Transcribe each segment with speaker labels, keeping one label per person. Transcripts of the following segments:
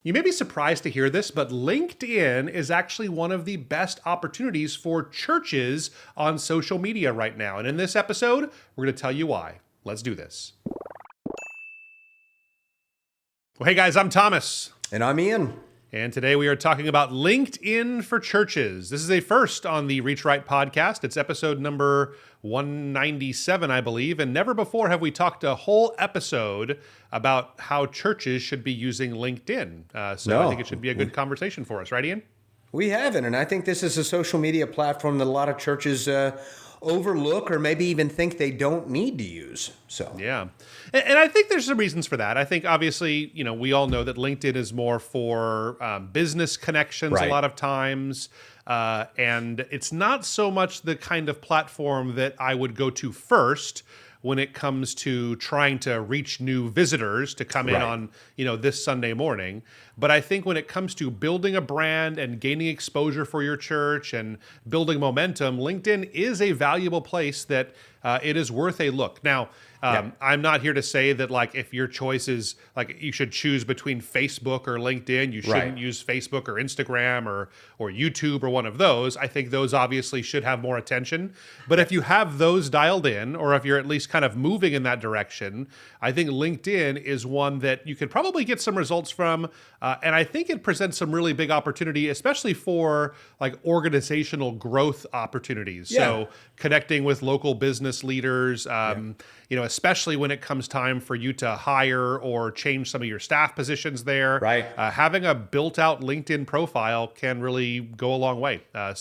Speaker 1: You may be surprised to hear this, but LinkedIn is actually one of the best opportunities for churches on social media right now. And in this episode, we're going to tell you why. Let's do this. Well, hey guys, I'm Thomas.
Speaker 2: And I'm Ian.
Speaker 1: And today we are talking about LinkedIn for churches. This is a first on the REACHRIGHT podcast. It's episode number 197, I believe. And never before have we talked a whole episode about how churches should be using LinkedIn. I think it should be a good conversation for us, right, Ian?
Speaker 2: We haven't. And I think this is a social media platform that a lot of churches overlook or maybe even think they don't need to use. So
Speaker 1: yeah. And I think there's some reasons for that. I think obviously, we all know that LinkedIn is more for business connections a lot of times. And it's not so much the kind of platform that I would go to first when it comes to trying to reach new visitors to come in on, this Sunday morning. But I think when it comes to building a brand and gaining exposure for your church and building momentum, LinkedIn is a valuable place that it is worth a look. Now, I'm not here to say that if your choice is you should choose between Facebook or LinkedIn, you shouldn't use Facebook or Instagram or YouTube or one of those. I think those obviously should have more attention. But if you have those dialed in, or if you're at least kind of moving in that direction, I think LinkedIn is one that you could probably get some results from. And I think it presents some really big opportunity, especially for organizational growth opportunities. Yeah. So connecting with local business leaders, especially when it comes time for you to hire or change some of your staff positions there. Right. Having a built-out LinkedIn profile can really go a long way. I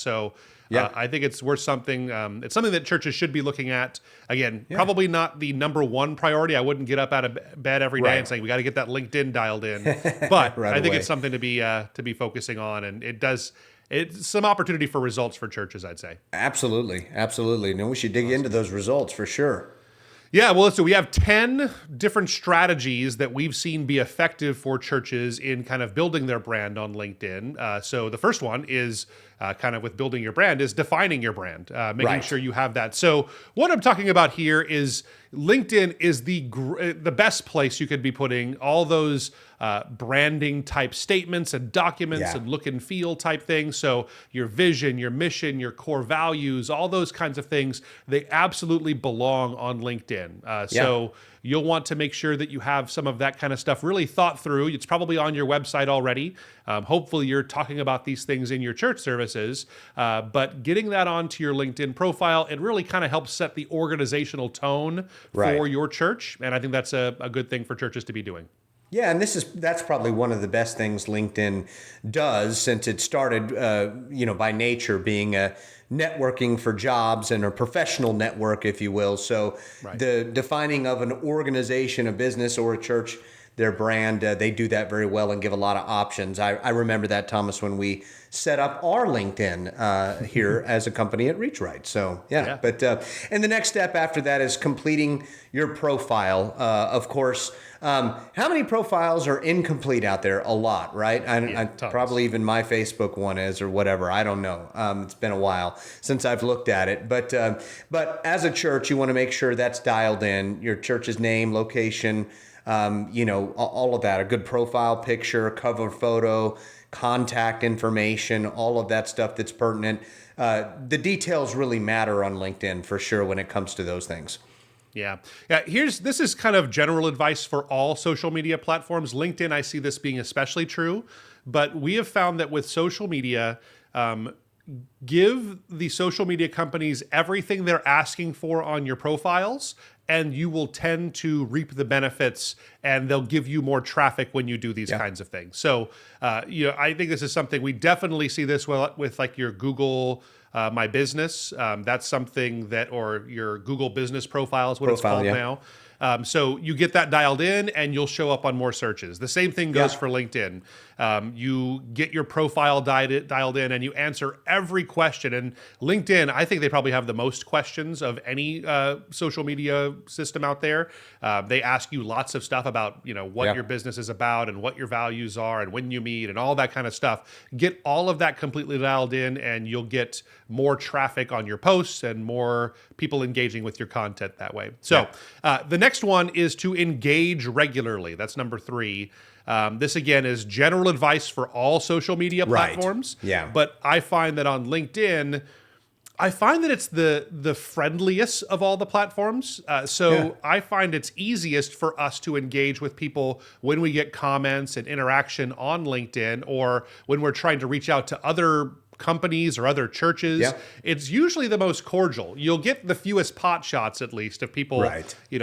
Speaker 1: think it's worth something. It's something that churches should be looking at. Again, probably not the number one priority. I wouldn't get up out of bed every day and saying we got to get that LinkedIn dialed in. But I think it's something to be focusing on, and it's some opportunity for results for churches, I'd say.
Speaker 2: Absolutely. No, we should dig into those results for sure.
Speaker 1: Yeah, well, so we have 10 different strategies that we've seen be effective for churches in kind of building their brand on LinkedIn. So the first one is kind of with building your brand is defining your brand, making sure you have that. So what I'm talking about here is LinkedIn is the best place you could be putting all those branding type statements and documents and look and feel type things. So your vision, your mission, your core values, all those kinds of things, they absolutely belong on LinkedIn. So you'll want to make sure that you have some of that kind of stuff really thought through. It's probably on your website already. Hopefully you're talking about these things in your church services, but getting that onto your LinkedIn profile, it really kind of helps set the organizational tone for your church. And I think that's a good thing for churches to be doing.
Speaker 2: Yeah, and that's probably one of the best things LinkedIn does, since it started, by nature being a networking for jobs and a professional network, if you will. So the defining of an organization, a business, or a church, their brand, they do that very well and give a lot of options. I remember that, Thomas, when we set up our LinkedIn here as a company at REACHRIGHT. So but and the next step after that is completing your profile. Of course, how many profiles are incomplete out there? A lot, right? I probably even my Facebook one is, or whatever. I don't know. It's been a while since I've looked at it. But as a church, you want to make sure that's dialed in. Your church's name, location, all of that. A good profile picture, cover photo, contact information, all of that stuff that's pertinent. The details really matter on LinkedIn for sure when it comes to those things.
Speaker 1: Yeah. This is kind of general advice for all social media platforms. LinkedIn, I see this being especially true, but we have found that with social media, give the social media companies everything they're asking for on your profiles, and you will tend to reap the benefits, and they'll give you more traffic when you do these kinds of things. So, I think this is something we definitely see this with your Google My Business. That's something or your Google Business Profile is what it's called now. So you get that dialed in and you'll show up on more searches. The same thing goes for LinkedIn. You get your profile dialed in and you answer every question. And LinkedIn, I think they probably have the most questions of any social media system out there. They ask you lots of stuff about, what your business is about and what your values are and when you meet and all that kind of stuff. Get all of that completely dialed in and you'll get more traffic on your posts and more people engaging with your content that way. So the next one is to engage regularly. That's number 3. This again is general advice for all social media platforms.
Speaker 2: Yeah.
Speaker 1: But I find that on LinkedIn, I find that it's the friendliest of all the platforms. I find it's easiest for us to engage with people when we get comments and interaction on LinkedIn, or when we're trying to reach out to other companies or other churches.
Speaker 2: Yeah.
Speaker 1: It's usually the most cordial. You'll get the fewest pot shots, at least, of people,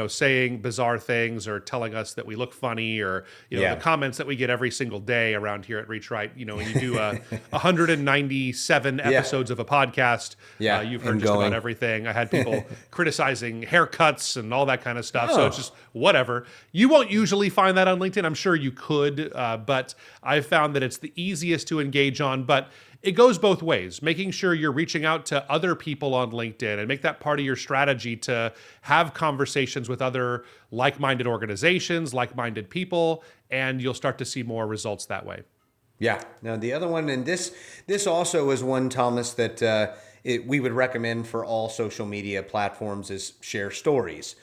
Speaker 1: saying bizarre things or telling us that we look funny, or the comments that we get every single day around here at REACHRIGHT. When you do 197 episodes of a podcast, you've heard just about everything. I had people criticizing haircuts and all that kind of stuff. So it's just whatever. You won't usually find that on LinkedIn. I'm sure you could, but I've found that it's the easiest to engage on. But it goes both ways, making sure you're reaching out to other people on LinkedIn, and make that part of your strategy to have conversations with other like-minded organizations, like-minded people, and you'll start to see more results that way.
Speaker 2: Yeah. Now, the other one, and this also is one, Thomas, that we would recommend for all social media platforms, is share stories.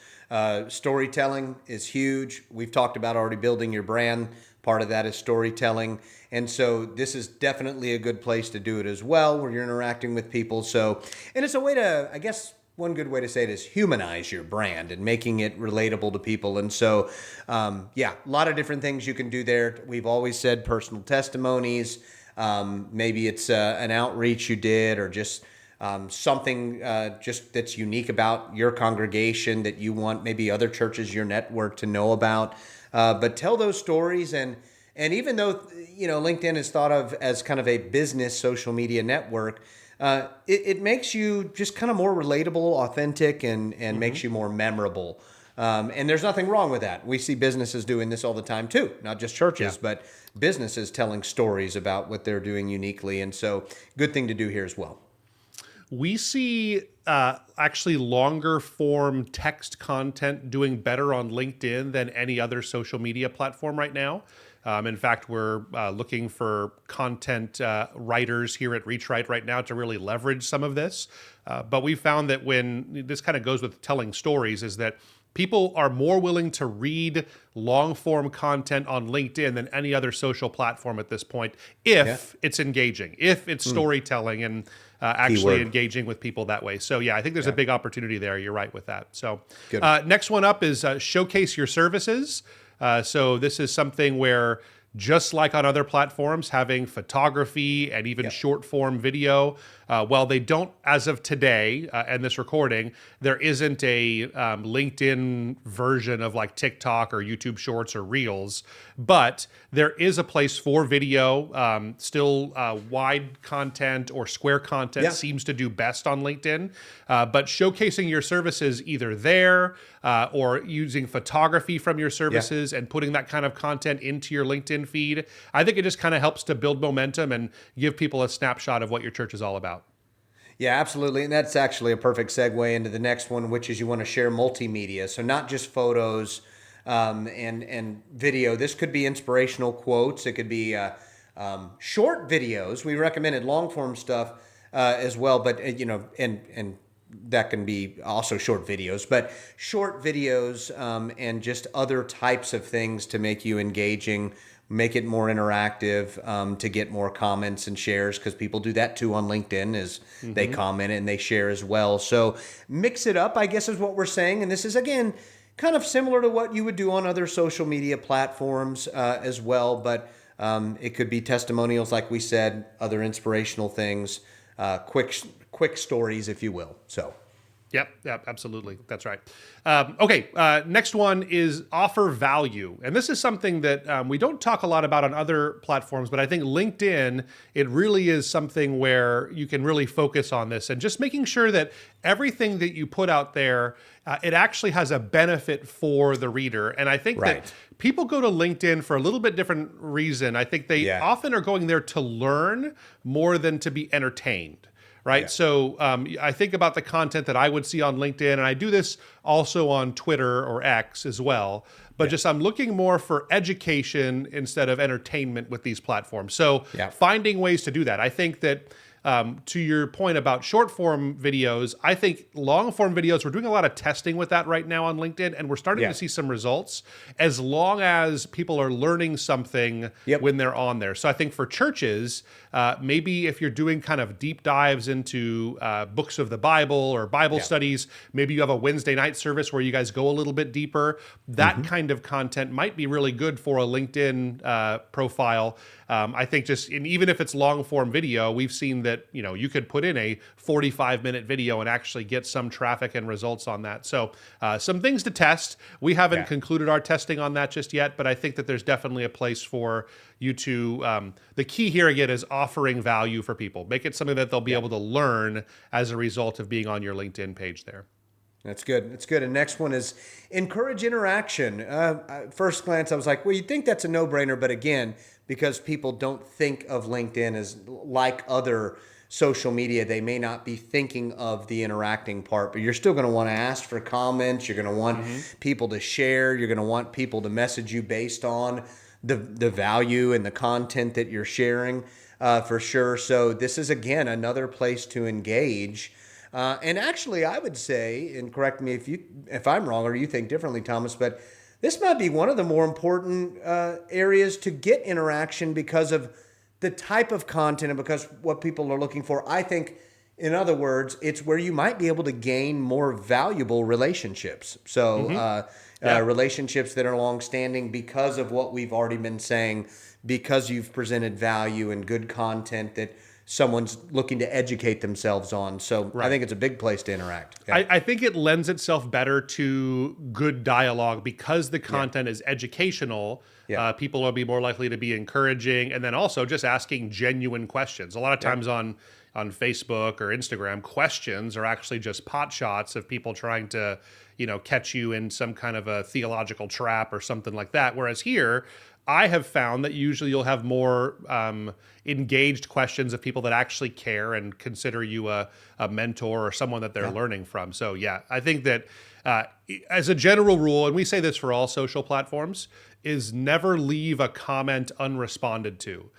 Speaker 2: Storytelling is huge. We've talked about already building your brand. Part of that is storytelling. And so this is definitely a good place to do it as well, where you're interacting with people. So, and it's a way to, I guess, one good way to say it is humanize your brand and making it relatable to people. And so, a lot of different things you can do there. We've always said personal testimonies. Maybe it's an outreach you did, or just something just that's unique about your congregation that you want maybe other churches, your network, to know about. But tell those stories, and even though LinkedIn is thought of as kind of a business social media network, it makes you just kind of more relatable, authentic, and makes you more memorable. And there's nothing wrong with that. We see businesses doing this all the time too, not just churches, but businesses telling stories about what they're doing uniquely. And so, good thing to do here as well.
Speaker 1: We see actually longer form text content doing better on LinkedIn than any other social media platform right now. In fact, we're looking for content writers here at REACHRIGHT right now to really leverage some of this. But we found that when this kind of goes with telling stories, is that people are more willing to read long-form content on LinkedIn than any other social platform at this point, if it's engaging, if it's storytelling, and actually engaging with people that way. So I think there's a big opportunity there. You're right with that. So next one up is showcase your services. So this is something where, just like on other platforms, having photography and even short form video, while they don't, as of today and this recording, there isn't a LinkedIn version of like TikTok or YouTube Shorts or Reels, but there is a place for video. Still wide content or square content seems to do best on LinkedIn, but showcasing your services either there or using photography from your services and putting that kind of content into your LinkedIn feed, I think it just kind of helps to build momentum and give people a snapshot of what your church is all about.
Speaker 2: Yeah, absolutely. And that's actually a perfect segue into the next one, which is you want to share multimedia. So not just photos and video. This could be inspirational quotes. It could be short videos. We recommended long form stuff as well, but and that can be also short videos, but short videos and just other types of things to make you engaging, make it more interactive, to get more comments and shares, because people do that too on LinkedIn, is they comment and they share as well. So mix it up, I guess, is what we're saying. And this is, again, kind of similar to what you would do on other social media platforms as well. But it could be testimonials, like we said, other inspirational things, quick stories, if you will. So.
Speaker 1: Yep, absolutely. That's right. Okay, next one is offer value. And this is something that we don't talk a lot about on other platforms, but I think LinkedIn, it really is something where you can really focus on this, and just making sure that everything that you put out there, it actually has a benefit for the reader. And I think that people go to LinkedIn for a little bit different reason. I think they often are going there to learn more than to be entertained. Right. Yeah. So I think about the content that I would see on LinkedIn, and I do this also on Twitter or X as well. But just I'm looking more for education instead of entertainment with these platforms. So finding ways to do that. I think that to your point about short form videos, I think long form videos, we're doing a lot of testing with that right now on LinkedIn, and we're starting to see some results as long as people are learning something when they're on there. So I think for churches, maybe if you're doing kind of deep dives into books of the Bible or Bible studies, maybe you have a Wednesday night service where you guys go a little bit deeper. That kind of content might be really good for a LinkedIn profile. I think and even if it's long form video, we've seen that, you could put in a 45-minute video and actually get some traffic and results on that. So some things to test. We haven't concluded our testing on that just yet, but I think that there's definitely a place for you to, the key here again is offering value for people. Make it something that they'll be able to learn as a result of being on your LinkedIn page there.
Speaker 2: That's good. That's good. And next one is encourage interaction. First glance, I was like, well, you'd think that's a no-brainer. But again, because people don't think of LinkedIn as like other social media, they may not be thinking of the interacting part. But you're still going to want to ask for comments. You're going to want people to share. You're going to want people to message you based on the value and the content that you're sharing for sure. So this is, again, another place to engage. And actually, I would say, and correct me if I'm wrong or you think differently, Thomas, but this might be one of the more important areas to get interaction because of the type of content and because what people are looking for. I think, in other words, it's where you might be able to gain more valuable relationships. So relationships that are longstanding because of what we've already been saying, because you've presented value and good content that someone's looking to educate themselves on. So I think it's a big place to interact. Yeah.
Speaker 1: I think it lends itself better to good dialogue because the content is educational. People will be more likely to be encouraging and then also just asking genuine questions. A lot of times on Facebook or Instagram, questions are actually just pot shots of people trying to, catch you in some kind of a theological trap or something like that. Whereas here, I have found that usually you'll have more engaged questions of people that actually care and consider you a mentor or someone that they're learning from. So I think that as a general rule, and we say this for all social platforms, is never leave a comment unresponded to.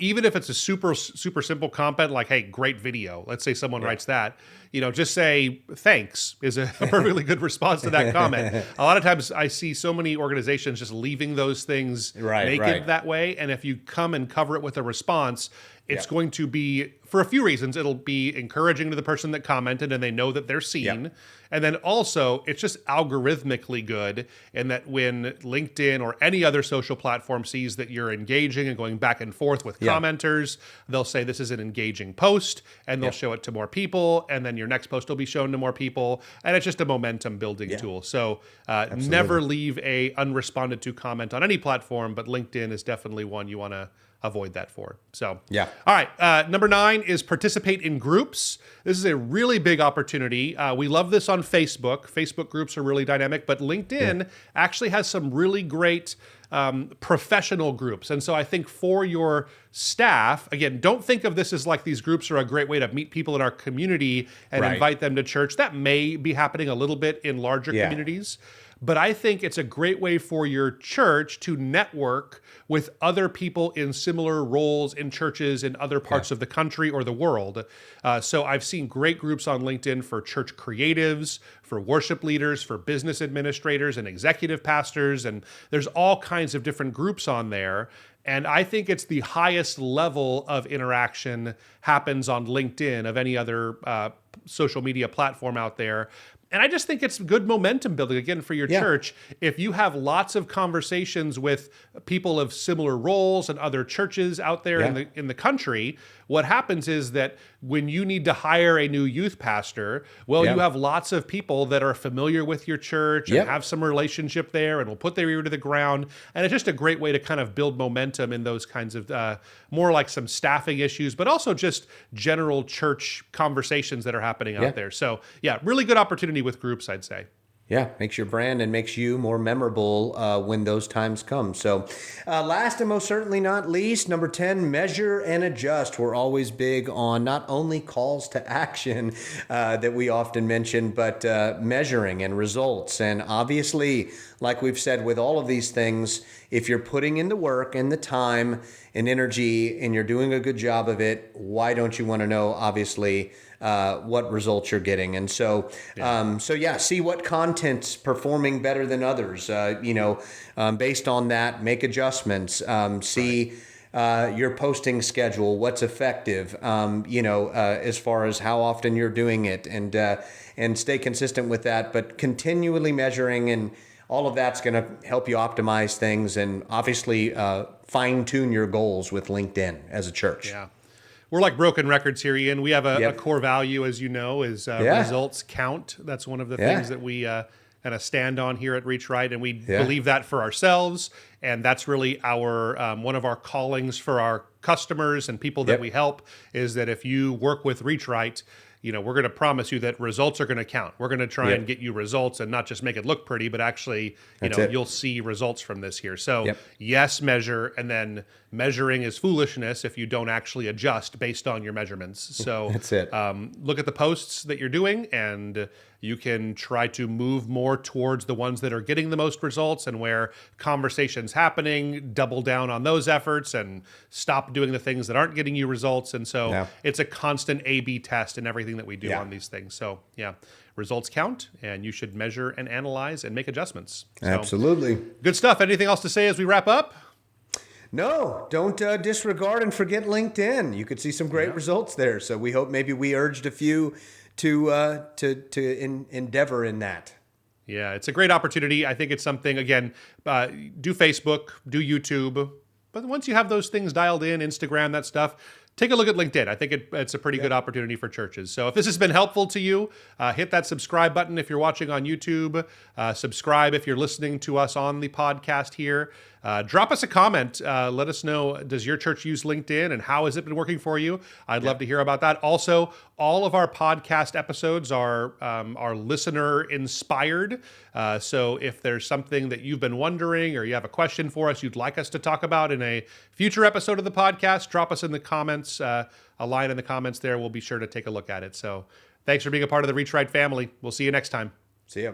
Speaker 1: Even if it's a super simple comment like, hey, great video. Let's say someone writes that, just say thanks is a perfectly good response to that comment. A lot of times I see so many organizations just leaving those things naked that way. And if you come and cover it with a response, it's going to be, for a few reasons, it'll be encouraging to the person that commented and they know that they're seen. And then also, it's just algorithmically good in that when LinkedIn or any other social platform sees that you're engaging and going back and forth with commenters, they'll say this is an engaging post and they'll show it to more people. And then your next post will be shown to more people. And it's just a momentum building tool. So never leave a unresponded to comment on any platform, but LinkedIn is definitely one you want to avoid that for. So, all right. Number 9 is participate in groups. This is a really big opportunity. We love this on Facebook. Facebook groups are really dynamic, but LinkedIn actually has some really great professional groups. And so I think for your staff, again, don't think of this as like these groups are a great way to meet people in our community and invite them to church. That may be happening a little bit in larger communities. But I think it's a great way for your church to network with other people in similar roles in churches in other parts of the country or the world. So I've seen great groups on LinkedIn for church creatives, for worship leaders, for business administrators and executive pastors. And there's all kinds of different groups on there. And I think it's the highest level of interaction happens on LinkedIn of any other social media platform out there. And I just think it's good momentum building, again, for your church. If you have lots of conversations with people of similar roles and other churches out there in the country, what happens is that when you need to hire a new youth pastor, you have lots of people that are familiar with your church and have some relationship there and will put their ear to the ground. And it's just a great way to kind of build momentum in those kinds of more like some staffing issues, but also just general church conversations that are happening out there. So really good opportunity with groups, I'd say.
Speaker 2: Yeah, makes your brand and makes you more memorable when those times come. So last and most certainly not least, number 10, measure and adjust. We're always big on not only calls to action that we often mention, but measuring and results. And obviously, like we've said with all of these things, if you're putting in the work and the time and energy and you're doing a good job of it, why don't you want to know, obviously, what results you're getting? And so, see what content's performing better than others. Based on that, make adjustments. See your posting schedule, what's effective, as far as how often you're doing it, and stay consistent with that, but continually measuring, and all of that's going to help you optimize things and obviously fine tune your goals with LinkedIn as a church.
Speaker 1: Yeah. We're like broken records here, Ian. We have a core value, as you know, is results count. That's one of the things that we kind of stand on here at Reach Right, and we believe that for ourselves, and that's really our one of our callings for our customers and people that we help, is that if you work with Reach Right, we're going to promise you that results are going to count. We're going to try and get you results and not just make it look pretty, but actually, you'll see results from this here. So yes, measure, and then measuring is foolishness if you don't actually adjust based on your measurements. So
Speaker 2: that's it.
Speaker 1: Look at the posts that you're doing, and you can try to move more towards the ones that are getting the most results, and where conversation's happening, double down on those efforts and stop doing the things that aren't getting you results. And so it's a constant A/B test in everything that we do on these things. So results count, and you should measure and analyze and make adjustments. So,
Speaker 2: absolutely.
Speaker 1: Good stuff. Anything else to say as we wrap up?
Speaker 2: No, don't disregard and forget LinkedIn. You could see some great results there. So we hope maybe we urged a few to endeavor in that.
Speaker 1: Yeah, it's a great opportunity. I think it's something, again, do Facebook, do YouTube. But once you have those things dialed in, Instagram, that stuff, take a look at LinkedIn. I think it's a pretty good opportunity for churches. So if this has been helpful to you, hit that subscribe button if you're watching on YouTube. Subscribe if you're listening to us on the podcast here. Drop us a comment. Let us know, does your church use LinkedIn, and how has it been working for you? I'd love to hear about that. Also, all of our podcast episodes are listener inspired. So if there's something that you've been wondering, or you have a question for us you'd like us to talk about in a future episode of the podcast, drop us in the comments, a line in the comments there. We'll be sure to take a look at it. So thanks for being a part of the Reach Right family. We'll see you next time.
Speaker 2: See ya.